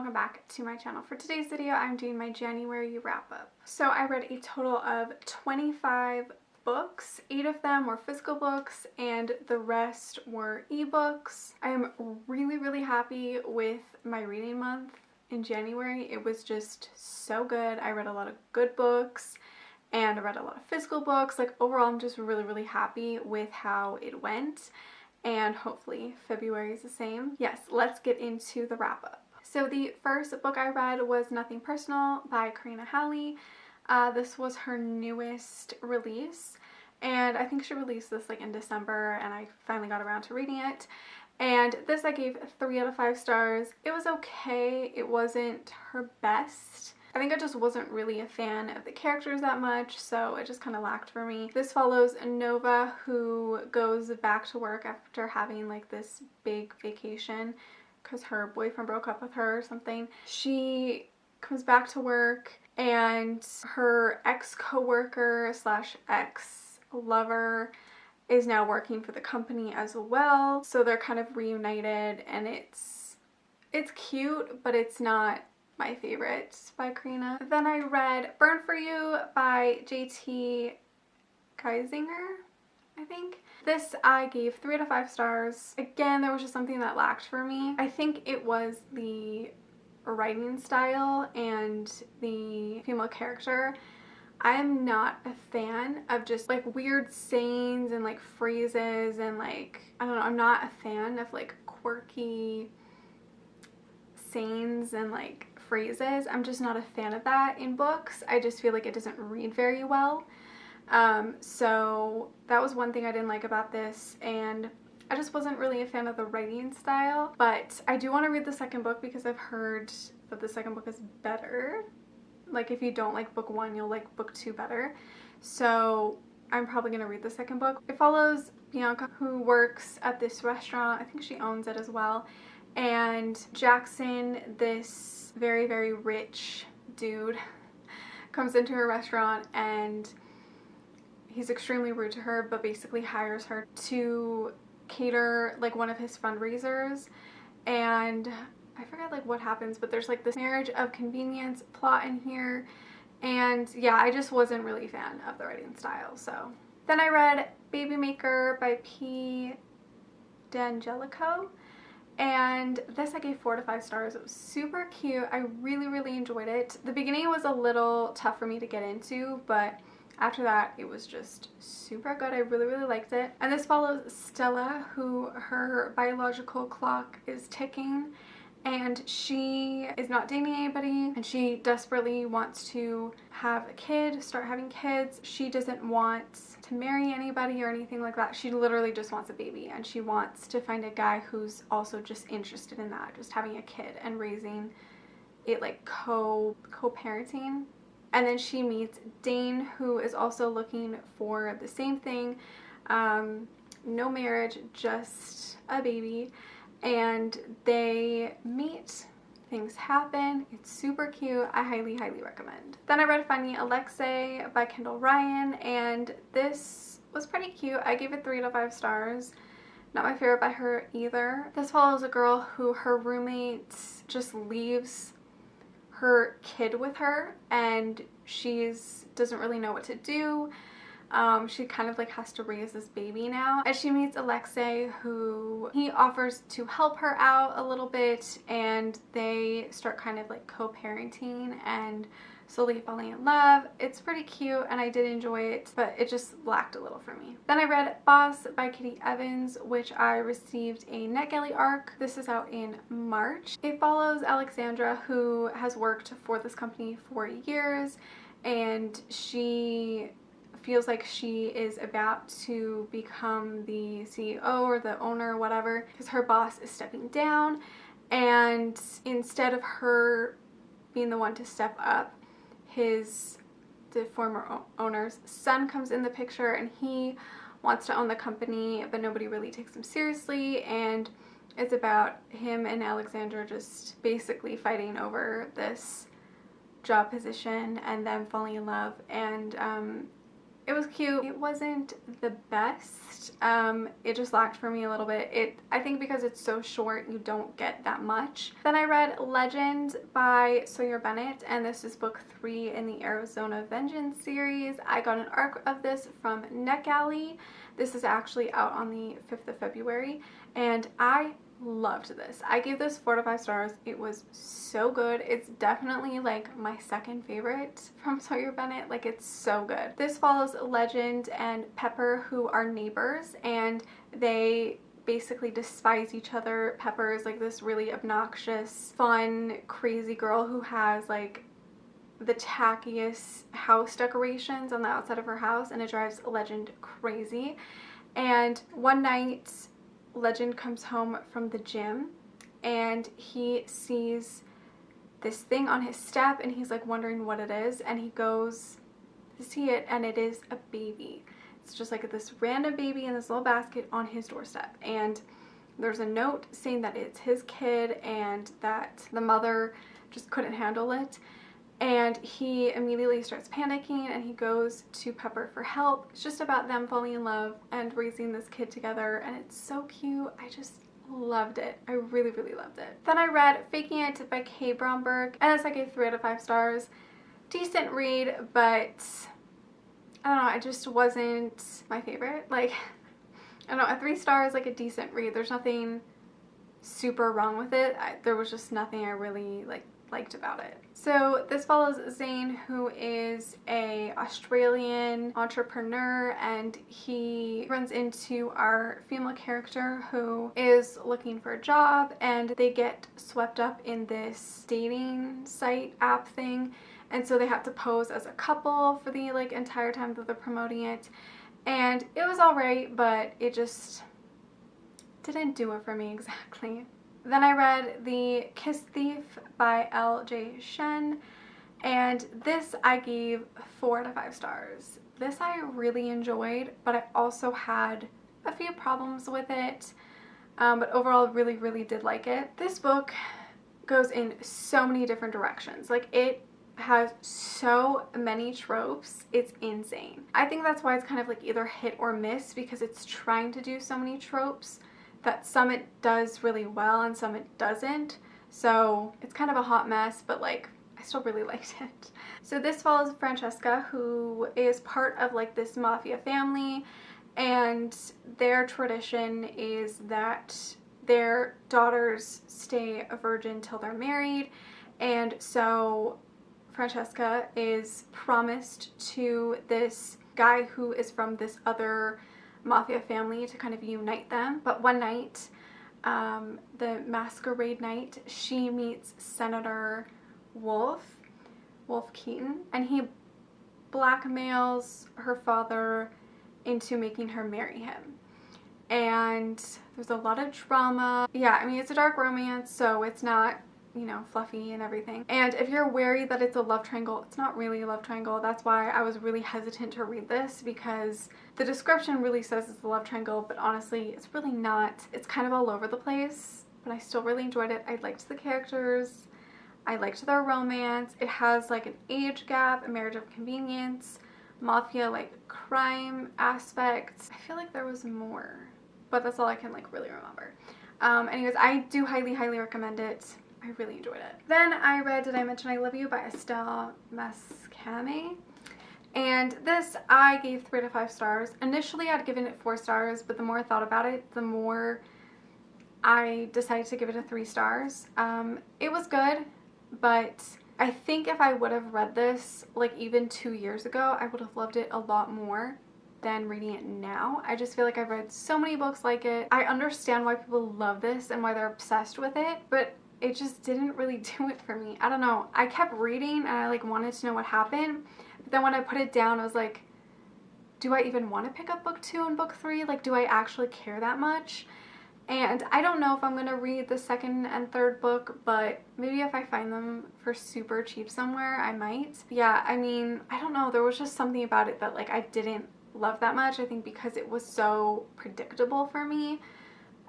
welcome back to my channel. For today's video, I'm doing my January wrap up. So I read a total of 25 books. 8 of them were physical books and the rest were ebooks. I am really happy with my reading month in January. It was just so good. I read a lot of good books and I read a lot of physical books. Like overall, I'm just really happy with how it went. And hopefully February is the same. Yes, let's get into the wrap up. So the first book I read was Nothing Personal by Karina Halley. This was her newest release, and I think she released this like in December, and I finally got around to reading it. And this I gave 3 out of 5 stars. It was okay. It wasn't her best. I think I just wasn't really a fan of the characters that much, so it just kind of lacked for me. This follows Nova, who goes back to work after having like this big vacation because her boyfriend broke up with her or something. She comes back to work and her ex-coworker slash ex-lover is now working for the company as well. So they're kind of reunited, and it's cute, but it's not my favorite by Karina. Then I read Burn For You by JT Geisinger, I think. This I gave 3 out of 5 stars. Again, there was just something that lacked for me. I think it was the writing style and the female character. I am not a fan of just like weird sayings and like phrases and like, I don't know, I'm not a fan of like quirky sayings and like phrases. I'm just not a fan of that in books. I just feel like it doesn't read very well. So that was one thing I didn't like about this, and I just wasn't really a fan of the writing style. But I do want to read the second book because I've heard that the second book is better. Like if you don't like book 1, you'll like book 2 better. So I'm probably going to read the second book. It follows Bianca, who works at this restaurant. I think she owns it as well. And Jackson, this very rich dude, comes into her restaurant and he's extremely rude to her, but basically hires her to cater like one of his fundraisers. And I forget like what happens, but there's like this marriage of convenience plot in here. And yeah, I just wasn't really a fan of the writing style. So then I read Babymaker by P. D'Angelico. And this I gave 4 to 5 stars. It was super cute. I really enjoyed it. The beginning was a little tough for me to get into, but after that it was just super good. I really liked it. And this follows Stella, who her biological clock is ticking, and she is not dating anybody, and she desperately wants to have a kid, start having kids. She doesn't want to marry anybody or anything like that. She literally just wants a baby, and she wants to find a guy who's also just interested in that, just having a kid and raising it, like co-parenting. And then she meets Dane, who is also looking for the same thing. No marriage, just a baby. And they meet, things happen, it's super cute. I highly recommend. Then I read Me Alexei by Kendall Ryan, and this was pretty cute. I gave it 3 out of 5 stars. Not my favorite by her either. This follows a girl who her roommate just leaves her kid with her, and she doesn't really know what to do. She kind of like has to raise this baby now. And she meets Alexei, who he offers to help her out a little bit, and they start kind of like co-parenting and slowly falling in love. It's pretty cute and I did enjoy it, but it just lacked a little for me. Then I read Boss by Kitty Evans, which I received a NetGalley arc. This is out in March. It follows Alexandra, who has worked for this company for years, and she feels like she is about to become the CEO or the owner or whatever, because her boss is stepping down, and instead of her being the one to step up, the former owner's son comes in the picture, and he wants to own the company, but nobody really takes him seriously, and it's about him and Alexandra just basically fighting over this job position and them falling in love. And It was cute. It wasn't the best. It just lacked for me a little bit. I think because it's so short, you don't get that much. Then I read Legend by Sawyer Bennett, and this is book 3 in the Arizona Vengeance series. I got an arc of this from NetGalley. This is actually out on the 5th of February, and I loved this. I gave this 4 to 5 stars. It was so good. It's definitely like my second favorite from Sawyer Bennett. Like, it's so good. This follows Legend and Pepper, who are neighbors, and they basically despise each other. Pepper is like this really obnoxious, fun, crazy girl who has like the tackiest house decorations on the outside of her house, and it drives Legend crazy. And one night, Legend comes home from the gym and he sees this thing on his step, and he's like wondering what it is, and he goes to see it, and it is a baby. It's just like this random baby in this little basket on his doorstep, and there's a note saying that it's his kid and that the mother just couldn't handle it. And he immediately starts panicking, and he goes to Pepper for help. It's just about them falling in love and raising this kid together, and it's so cute. I just loved it. I really, really loved it. Then I read Faking It by Kay Bromberg, and this I gave 3 out of 5 stars. Decent read, but I don't know, it just wasn't my favorite. Like, I don't know, a 3 stars, like a decent read. There's nothing super wrong with it. There was just nothing I really liked about it. So this follows Zane, who is a Australian entrepreneur, and he runs into our female character who is looking for a job, and they get swept up in this dating site app thing, and so they have to pose as a couple for the like entire time that they're promoting it. And it was alright, but it just didn't do it for me exactly. Then I read The Kiss Thief by L.J. Shen, and this I gave 4 out of 5 stars. This I really enjoyed, but I also had a few problems with it, but overall really, really did like it. This book goes in so many different directions. Like, it has so many tropes, it's insane. I think that's why it's kind of like either hit or miss, because it's trying to do so many tropes that some it does really well and some it doesn't. So it's kind of a hot mess, but like, I still really liked it. So this follows Francesca, who is part of like this mafia family, and their tradition is that their daughters stay a virgin till they're married. And so Francesca is promised to this guy who is from this other mafia family to kind of unite them. But one night, the masquerade night, she meets Senator Wolf Keaton, and he blackmails her father into making her marry him. And there's a lot of drama. Yeah, I mean, it's a dark romance, so it's not, you know, fluffy and everything. And if you're wary that it's a love triangle, it's not really a love triangle. That's why I was really hesitant to read this, because the description really says it's a love triangle, but honestly, it's really not. It's kind of all over the place, but I still really enjoyed it. I liked the characters. I liked their romance. It has like an age gap, a marriage of convenience, mafia, like crime aspects. I feel like there was more, but that's all I can like really remember. Anyways, I do highly, highly recommend it. I really enjoyed it. Then I read Did I Mention I Love You by Estelle Mascame. And this I gave 3 to 5 stars. Initially I'd given it 4 stars, but the more I thought about it, the more I decided to give it a 3 stars. It was good, but I think if I would have read this like even 2 years ago, I would have loved it a lot more than reading it now. I just feel like I've read so many books like it. I understand why people love this and why they're obsessed with it, but it just didn't really do it for me. I don't know. I kept reading and I like wanted to know what happened, but then when I put it down, I was like, do I even want to pick up book 2 and book 3? Like, do I actually care that much? And I don't know if I'm going to read the 2nd and 3rd book, but maybe if I find them for super cheap somewhere, I might. Yeah, I mean, I don't know. There was just something about it that like I didn't love that much. I think because it was so predictable for me,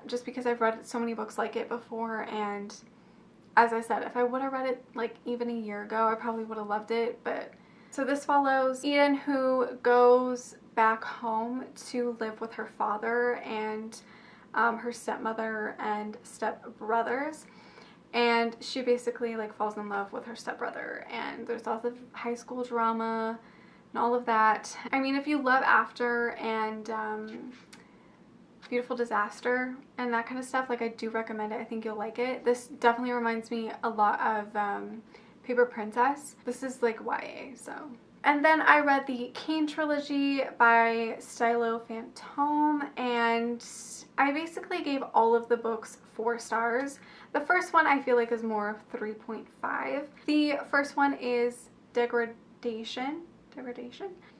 just because I've read so many books like it before. And as I said, if I would have read it like even a year ago, I probably would have loved it, but So this follows Eden, who goes back home to live with her father and her stepmother and stepbrothers. And she basically like falls in love with her stepbrother, and there's lots of high school drama and all of that. I mean, if you love After and Beautiful Disaster and that kind of stuff, like, I do recommend it. I think you'll like it. This definitely reminds me a lot of Paper Princess. This is like YA, so. And then I read the Kane Trilogy by Stylo Fantôme, and I basically gave all of the books 4 stars. The first one I feel like is more of 3.5. The first one is Degradation.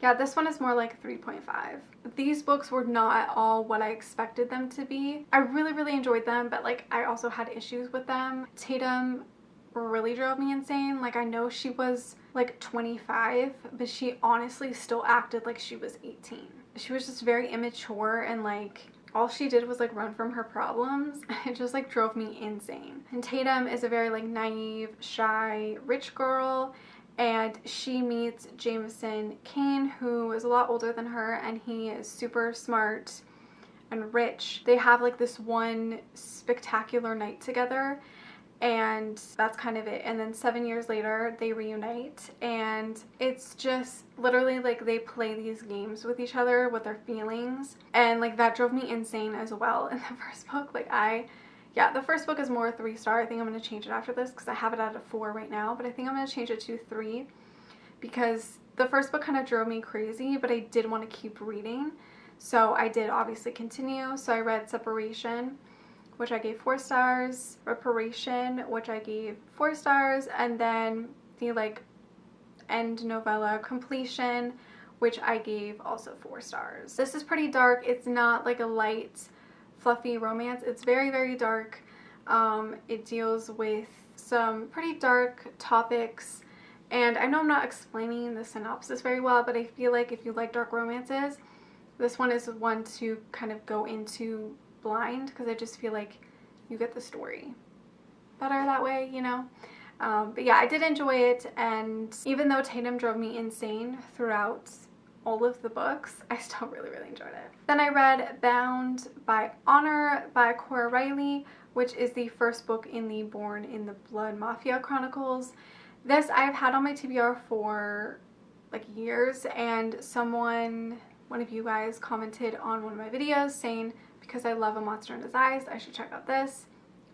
Yeah, this one is more like 3.5. These books were not at all what I expected them to be. I really enjoyed them, but like I also had issues with them. Tatum really drove me insane. Like, I know she was like 25, but she honestly still acted like she was 18. She was just very immature, and like all she did was like run from her problems. It just like drove me insane. And Tatum is a very like naive, shy, rich girl, and she meets Jameson Kane, who is a lot older than her, and he is super smart and rich. They have like this one spectacular night together, and that's kind of it. And then 7 years later they reunite, and it's just literally like they play these games with each other with their feelings, and like that drove me insane as well in the first book. Like yeah, the first book is more 3-star. I think I'm going to change it after this because I have it at a 4 right now, but I think I'm going to change it to 3 because the first book kind of drove me crazy, but I did want to keep reading, so I did obviously continue. So I read Separation, which I gave 4 stars, Reparation, which I gave 4 stars, and then the like end novella Completion, which I gave also 4 stars. This is pretty dark. It's not like a light, fluffy romance. It's very dark. It deals with some pretty dark topics, and I know I'm not explaining the synopsis very well, but I feel like if you like dark romances, this one is one to kind of go into blind, because I just feel like you get the story better that way, you know. But yeah, I did enjoy it, and even though Tatum drove me insane throughout all of the books, I still really enjoyed it. Then I read Bound by Honor by Cora Riley, which is the first book in the Born in the Blood Mafia Chronicles. This I've had on my TBR for like years, and one of you guys commented on one of my videos saying because I love A Monster in Disguise, I should check out this.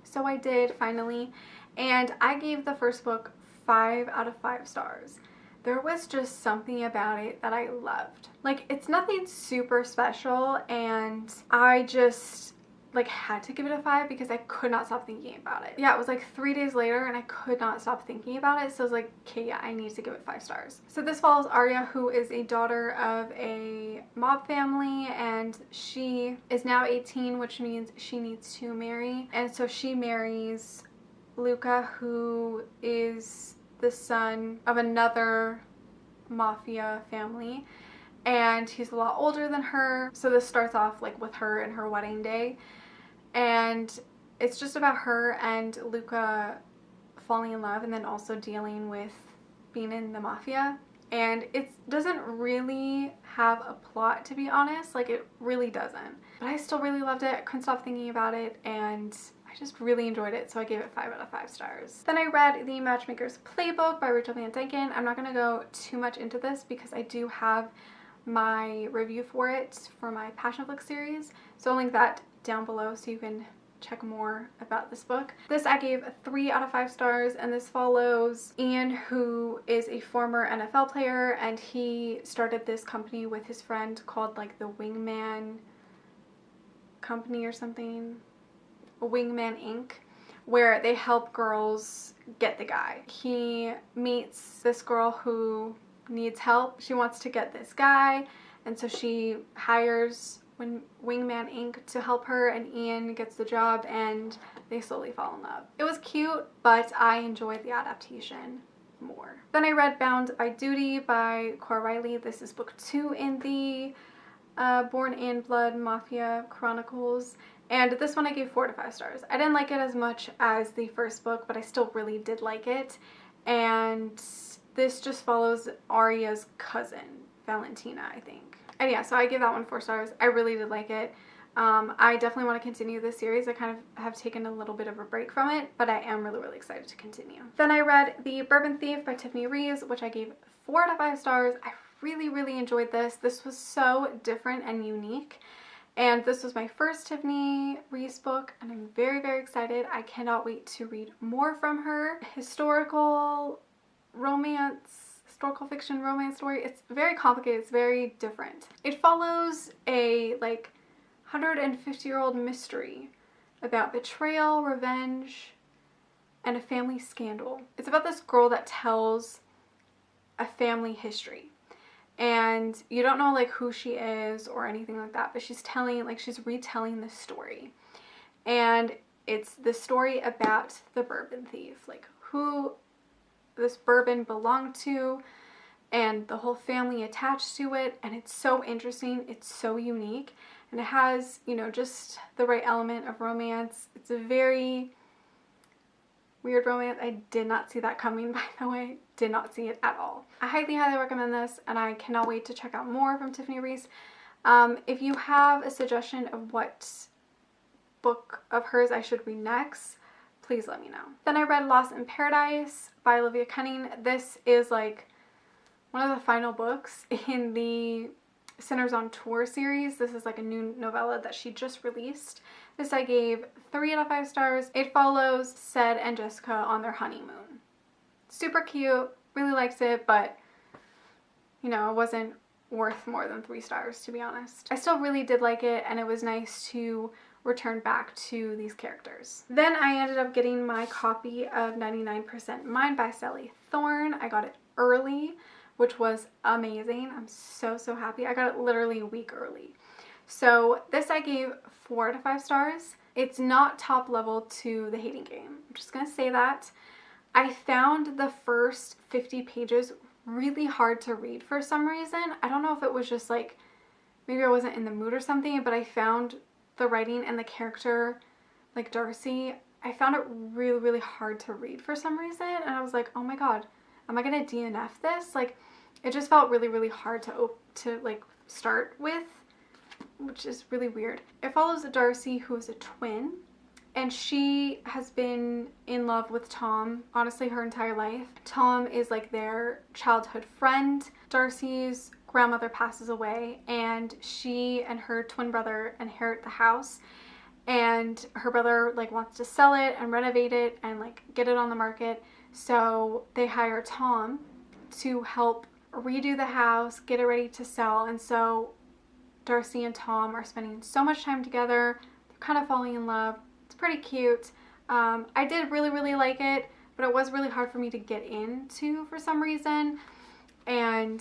So I did finally, and I gave the first book 5 out of 5 stars. There was just something about it that I loved. Like, it's nothing super special, and I just like had to give it a 5 because I could not stop thinking about it. Yeah, it was like 3 days later and I could not stop thinking about it, so I was like, okay, yeah, I need to give it 5 stars. So this follows Arya, who is a daughter of a mob family, and she is now 18, which means she needs to marry, and so she marries Luca, who is the son of another mafia family, and he's a lot older than her. So this starts off like with her and her wedding day, and it's just about her and Luca falling in love and then also dealing with being in the mafia. And it doesn't really have a plot, to be honest. Like, it really doesn't, but I still really loved it. I couldn't stop thinking about it, and I just really enjoyed it, so I gave it 5 out of 5 stars. Then I read the Matchmakers Playbook by Rachel Van Dyken. I'm not going to go too much into this because I do have my review for it for my Passionflix series, so I'll link that down below so you can check more about this book. This I gave a 3 out of 5 stars, and this follows Ian, who is a former NFL player, and he started this company with his friend called like the Wingman Company or something. Wingman Inc., where they help girls get the guy. He meets this girl who needs help. She wants to get this guy, and so she hires Wingman Inc. to help her, and Ian gets the job, and they slowly fall in love. It was cute, but I enjoyed the adaptation more. Then I read Bound by Duty by Cora Riley. This is book 2 in the Born in Blood Mafia Chronicles, and this one I gave 4 to 5 stars. I didn't like it as much as the first book, but I still really did like it, and this just follows Arya's cousin, Valentina, I think. And yeah, so I give that one 4 stars. I really did like it. I definitely want to continue this series. I kind of have taken a little bit of a break from it, but I am really excited to continue. Then I read The Bourbon Thief by Tiffany Reeves, which I gave 4 out of 5 stars. I really enjoyed this. This was so different and unique. And this was my first Tiffany Reeves book, and I'm very excited. I cannot wait to read more from her. Historical fiction romance story. It's very complicated. It's very different. It follows a like 150-year-old mystery about betrayal, revenge, and a family scandal. It's about this girl that tells a family history. And you don't know like who she is or anything like that, but she's retelling the story. And it's the story about the bourbon thief, like who this bourbon belonged to and the whole family attached to it. And it's so interesting. It's so unique. And it has, you know, just the right element of romance. It's a very weird romance. I did not see that coming, by the way. Did not see it at all. I highly recommend this, and I cannot wait to check out more from Tiffany Reeves. If you have a suggestion of what book of hers I should read next, please let me know. Then I read Lost in Paradise by Olivia Cunning. This is like one of the final books in the Sinners on Tour series. This is like a new novella that she just released. This I gave 3 out of 5 stars. It follows Sed and Jessica on their honeymoon. Super cute, really liked it, but you know, it wasn't worth more than 3 stars, to be honest. I still really did like it, and it was nice to return back to these characters. Then I ended up getting my copy of 99% Mine by Sally Thorne. I got it early, which was amazing. I'm so happy. I got it literally a week early. So this I gave 4 out of 5 stars. It's not top level to The Hating Game. I'm just gonna say that. I found the first 50 pages really hard to read for some reason. I don't know if it was just like, maybe I wasn't in the mood or something, but I found the writing and the character, like Darcy, I found it really hard to read for some reason. And I was like, oh my god, am I gonna DNF this? Like, it just felt really hard to like start with, which is really weird. It follows a Darcy who is a twin, and she has been in love with Tom, honestly, her entire life. Tom is like their childhood friend. Darcy's grandmother passes away, and she and her twin brother inherit the house, and her brother like wants to sell it and renovate it and like get it on the market. So they hire Tom to help redo the house, get it ready to sell. And so Darcy and Tom are spending so much time together. They're kind of falling in love. It's pretty cute. I did really like it, but it was really hard for me to get into for some reason. And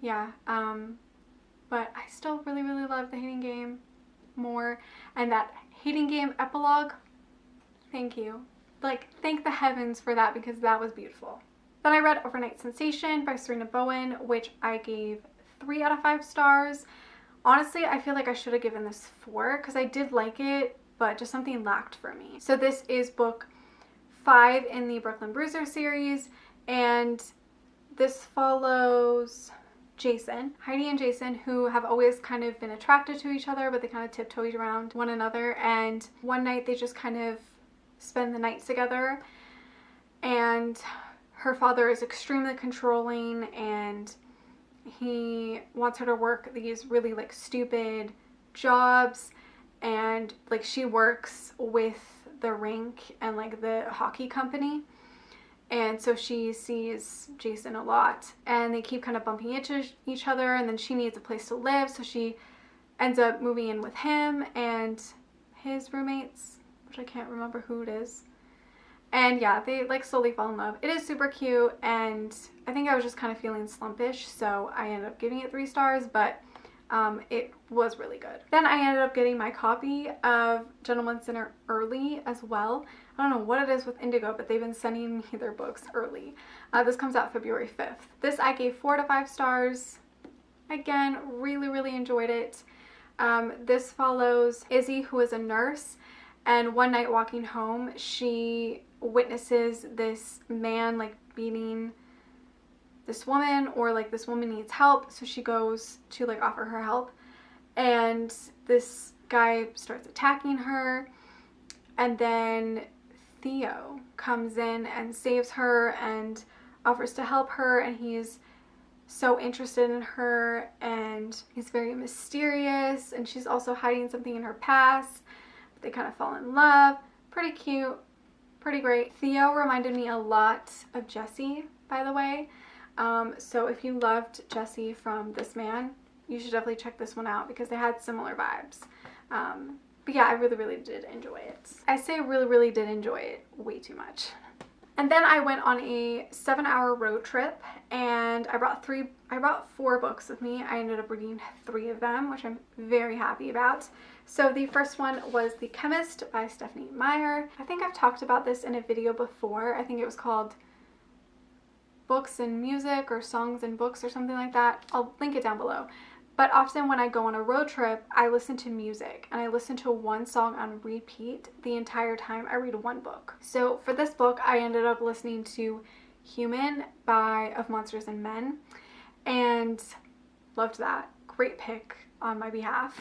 yeah, but I still really love The Hating Game more. And that Hating Game epilogue, thank you. Like, thank the heavens for that, because that was beautiful. Then I read Overnight Sensation by Serena Bowen, which I gave 3 out of 5 stars. Honestly, I feel like I should have given this 4 because I did like it, but just something lacked for me. So this is book 5 in the Brooklyn Bruiser series, and this follows Jason, Heidi and Jason, who have always kind of been attracted to each other, but they kind of tiptoed around one another. And one night they just kind of spend the night together, and her father is extremely controlling, and he wants her to work these really like stupid jobs, and like she works with the rink and like the hockey company, and so she sees Jason a lot, and they keep kind of bumping into each other. And then she needs a place to live, so she ends up moving in with him and his roommates, which I can't remember who it is. And yeah, they like slowly fall in love. It is super cute, and I think I was just kind of feeling slumpish, so I ended up giving it 3 stars, but it was really good. Then I ended up getting my copy of Gentleman Sinner early as well. I don't know what it is with Indigo, but they've been sending me their books early. This comes out February 5th. This I gave 4 to 5 stars. Again, really enjoyed it. This follows Izzy, who is a nurse, and one night walking home, she witnesses this man like beating this woman, or like this woman needs help, so she goes to like offer her help, and this guy starts attacking her, and then Theo comes in and saves her and offers to help her, and he's so interested in her, and he's very mysterious, and she's also hiding something in her past, but they kind of fall in love. Pretty cute, pretty great. Theo reminded me a lot of Jesse, by the way. So if you loved Jesse from This Man, you should definitely check this one out because they had similar vibes. But yeah, I really did enjoy it. I say really did enjoy it way too much. And then I went on a 7-hour road trip, and I brought 4 books with me. I ended up reading 3 of them, which I'm very happy about. So the first one was The Chemist by Stephanie Meyer. I think I've talked about this in a video before. I think it was called Books and Music or Songs and Books or something like that. I'll link it down below. But often when I go on a road trip, I listen to music, and I listen to one song on repeat the entire time I read one book. So for this book, I ended up listening to Human of Monsters and Men, and loved that. Great pick on my behalf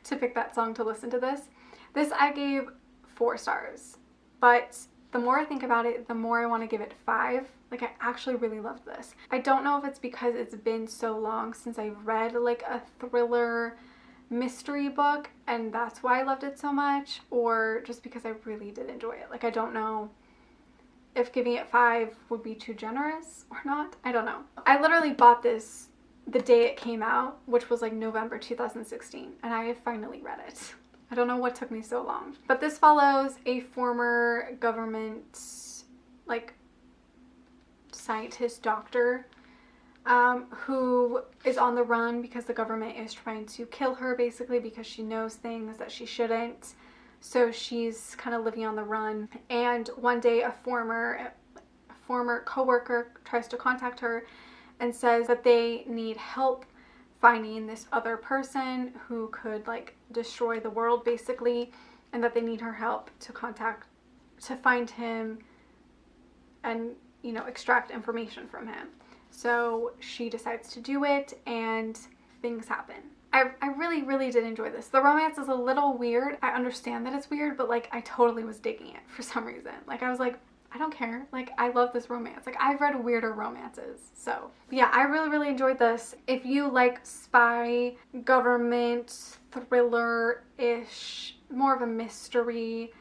to pick that song to listen to this. This I gave 4 stars, but the more I think about it, the more I want to give it 5. Like, I actually really loved this. I don't know if it's because it's been so long since I've read like a thriller mystery book and that's why I loved it so much, or just because I really did enjoy it. Like, I don't know if giving it 5 would be too generous or not. I don't know. I literally bought this the day it came out, which was like November 2016, and I have finally read it. I don't know what took me so long. But this follows a former government, like, scientist doctor who is on the run because the government is trying to kill her, basically, because she knows things that she shouldn't. So she's kind of living on the run. And one day a former co-worker tries to contact her and says that they need help finding this other person who could like destroy the world, basically, and that they need her help to find him and, you know, extract information from him. So she decides to do it, and things happen. I really did enjoy this. The romance is a little weird. I understand that it's weird, but like, I totally was digging it for some reason. Like, I was like, I don't care. Like, I love this romance. Like, I've read weirder romances. So yeah, I really enjoyed this. If you like spy, government, thriller-ish, more of a mystery,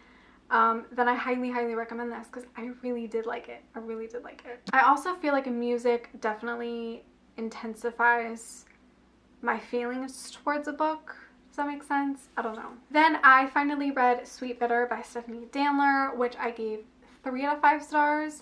then I highly recommend this because I really did like it. I really did like it. I also feel like music definitely intensifies my feelings towards a book. Does that make sense? I don't know. Then I finally read Sweet Bitter by Stephanie Danler, which I gave 3 out of 5 stars.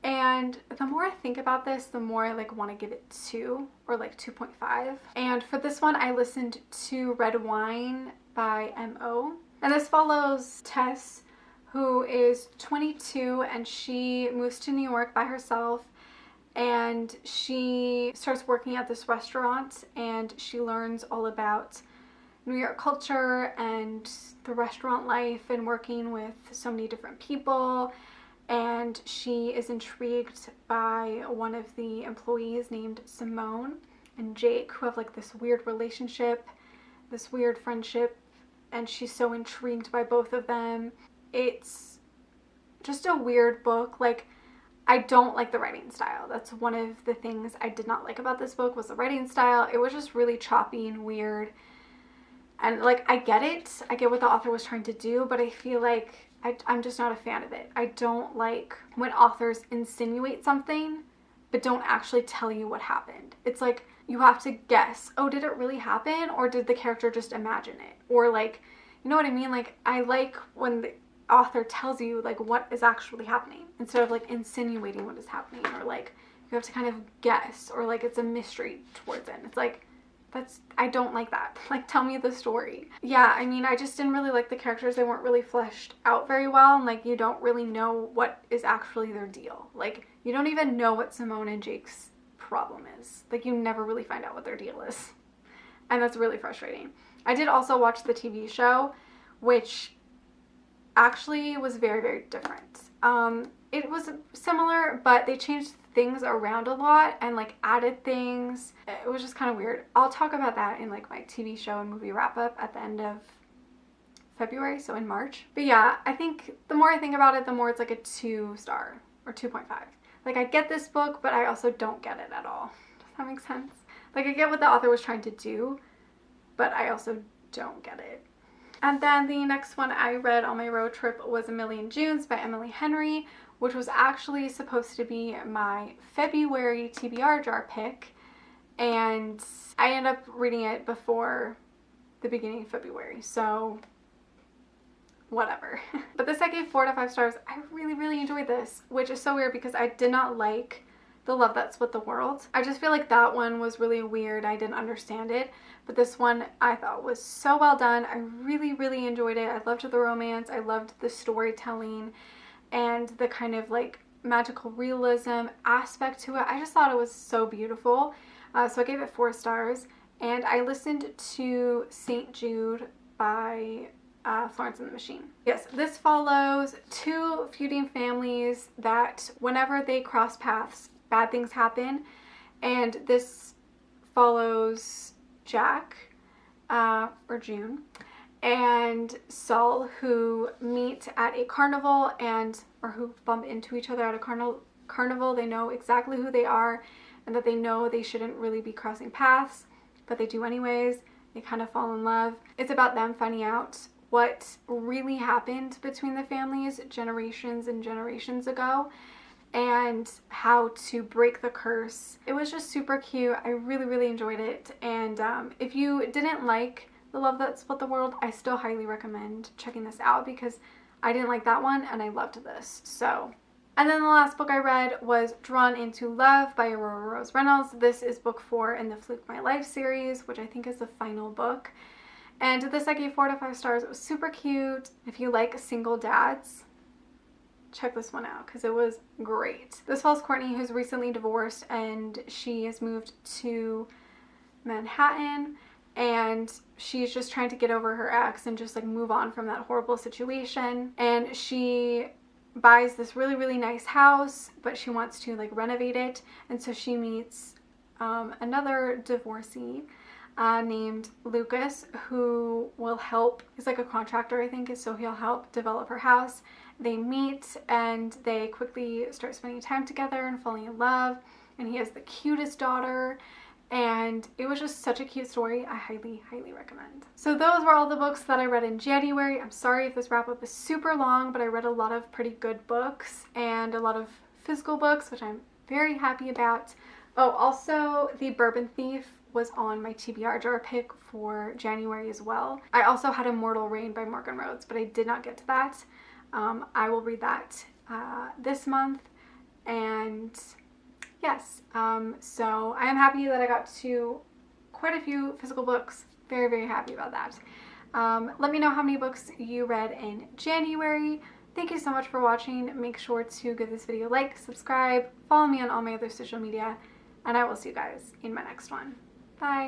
And the more I think about this, the more I like want to give it 2 or like 2.5. And for this one, I listened to Red Wine by M.O. And this follows Tess, who is 22, and she moves to New York by herself, and she starts working at this restaurant, and she learns all about New York culture and the restaurant life and working with so many different people. And she is intrigued by one of the employees named Simone and Jake, who have like this weird relationship, this weird friendship, and she's so intrigued by both of them. It's just a weird book. Like, I don't like the writing style. That's one of the things I did not like about this book, was the writing style. It was just really choppy and weird. And like, I get it. I get what the author was trying to do, but I feel like I'm just not a fan of it. I don't like when authors insinuate something but don't actually tell you what happened. It's like, you have to guess, oh, did it really happen, or did the character just imagine it? Or like, you know what I mean? Like, I like when the author tells you like what is actually happening instead of like insinuating what is happening, or like you have to kind of guess, or like it's a mystery towards it. It's like, I don't like that. Like, tell me the story. Yeah, I mean, I just didn't really like the characters. They weren't really fleshed out very well, and like, you don't really know what is actually their deal. Like, you don't even know what Simone and Jake's problem is. Like, you never really find out what their deal is, and that's really frustrating. I did also watch the TV show, which actually was very different. It was similar, but they changed things around a lot and like added things. It was just kind of weird. I'll talk about that in like my TV show and movie wrap up at the end of February, so in March. But yeah, I think the more I think about it, the more it's like a 2-star or 2.5. Like, I get this book, but I also don't get it at all. Does that make sense? Like, I get what the author was trying to do, but I also don't get it. And then the next one I read on my road trip was A Million Junes by Emily Henry, which was actually supposed to be my February TBR jar pick, and I ended up reading it before the beginning of February, so whatever. But this I gave 4 to 5 stars. I really enjoyed this, which is so weird because I did not like The Love That Split the World. I just feel like that one was really weird. I didn't understand it. But this one I thought was so well done. I really enjoyed it. I loved the romance. I loved the storytelling and the kind of like magical realism aspect to it. I just thought it was so beautiful. So I gave it 4 stars. And I listened to St. Jude by Florence and the Machine. Yes, this follows 2 feuding families that whenever they cross paths, bad things happen. And this follows Jack, or June, and Saul, who meet at a carnival or who bump into each other at a carnival. They know exactly who they are and that they know they shouldn't really be crossing paths, but they do anyways. They kind of fall in love. It's about them finding out what really happened between the families generations and generations ago and how to break the curse. It was just super cute. I really enjoyed it. And if you didn't like The Love That Split the World, I still highly recommend checking this out because I didn't like that one and I loved this. So, and then the last book I read was Drawn Into Love by Aurora Rose Reynolds. This is book 4 in the Fluke My Life series, which I think is the final book. And this I gave 4 to 5 stars. It was super cute. If you like single dads, check this one out because it was great. This follows Courtney, who's recently divorced, and she has moved to Manhattan, and she's just trying to get over her ex and just like move on from that horrible situation. And she buys this really nice house, but she wants to like renovate it, and so she meets another divorcee named Lucas, who will help. He's like a contractor, I think, so he'll help develop her house. They meet and they quickly start spending time together and falling in love, and he has the cutest daughter, and it was just such a cute story. I highly recommend. So those were all the books that I read in January. I'm sorry if this wrap up is super long, but I read a lot of pretty good books and a lot of physical books, which I'm very happy about. Oh, also the Bourbon Thief was on my TBR jar pick for January as well. I also had Immortal Reign by Morgan Rhodes, but I did not get to that. I will read that this month, and yes, so I am happy that I got to quite a few physical books. Very happy about that. Let me know how many books you read in January. Thank you so much for watching. Make sure to give this video a like, subscribe, follow me on all my other social media, and I will see you guys in my next one. Bye!